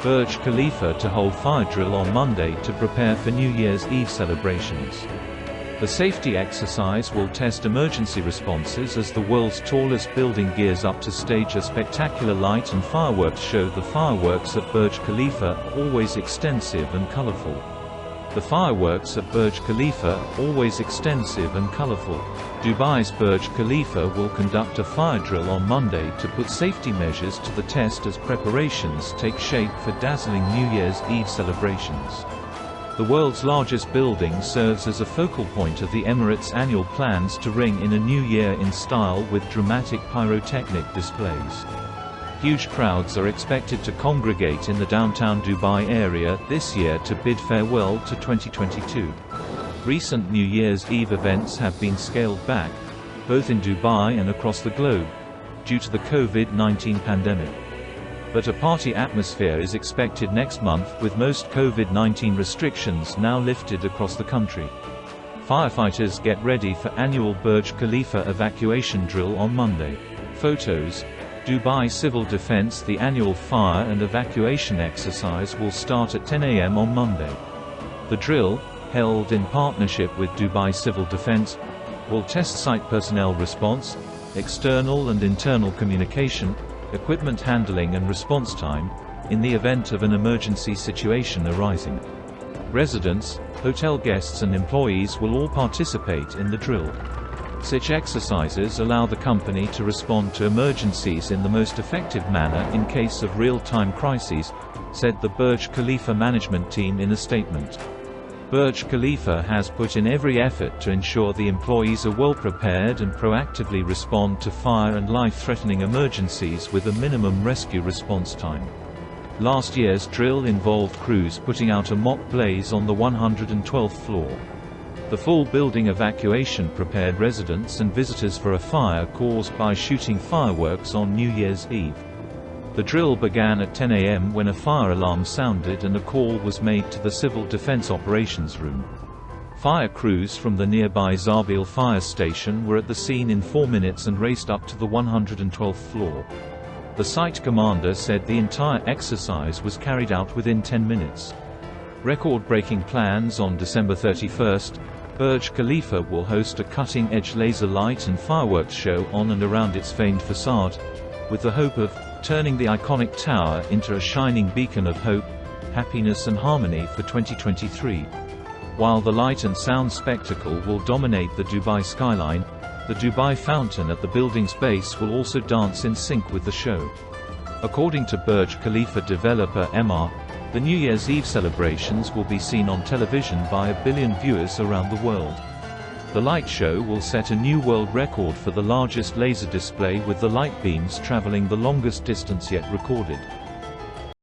Burj Khalifa to hold fire drill on Monday to prepare for New Year's Eve celebrations. The safety exercise will test emergency responses as the world's tallest building gears up to stage a spectacular light and fireworks show. The fireworks at Burj Khalifa are always extensive and colorful. The fireworks at Burj Khalifa are always extensive and colorful. Dubai's Burj Khalifa will conduct a fire drill on Monday to put safety measures to the test as preparations take shape for dazzling New Year's Eve celebrations. The world's largest building serves as a focal point of the Emirates' annual plans to ring in a new year in style with dramatic pyrotechnic displays. Huge crowds are expected to congregate in the downtown Dubai area this year to bid farewell to 2022. Recent New Year's Eve events have been scaled back, both in Dubai and across the globe, due to the COVID-19 pandemic. But a party atmosphere is expected next month, with most COVID-19 restrictions now lifted across the country. Firefighters get ready for annual Burj Khalifa evacuation drill on Monday. Photos. Dubai Civil Defense. The annual fire and evacuation exercise will start at 10 a.m. on Monday. The drill, held in partnership with Dubai Civil Defense, will test site personnel response, external and internal communication, equipment handling and response time, in the event of an emergency situation arising. Residents, hotel guests and employees will all participate in the drill. Such exercises allow the company to respond to emergencies in the most effective manner in case of real-time crises, said the Burj Khalifa management team in a statement. Burj Khalifa has put in every effort to ensure the employees are well prepared and proactively respond to fire and life-threatening emergencies with a minimum rescue response time. Last year's drill involved crews putting out a mock blaze on the 112th floor. The full building evacuation prepared residents and visitors for a fire caused by shooting fireworks on New Year's Eve. The drill began at 10 a.m. when a fire alarm sounded and a call was made to the Civil Defense Operations Room. Fire crews from the nearby Zabil fire station were at the scene in 4 minutes and raced up to the 112th floor. The site commander said the entire exercise was carried out within 10 minutes. Record-breaking plans. On December 31st, Burj Khalifa will host a cutting-edge laser light and fireworks show on and around its famed facade, with the hope of turning the iconic tower into a shining beacon of hope, happiness and harmony for 2023. While the light and sound spectacle will dominate the Dubai skyline, the Dubai fountain at the building's base will also dance in sync with the show. According to Burj Khalifa developer emirate, the New Year's Eve celebrations will be seen on television by 1 billion viewers around the world. The light show will set a new world record for the largest laser display, with the light beams traveling the longest distance yet recorded.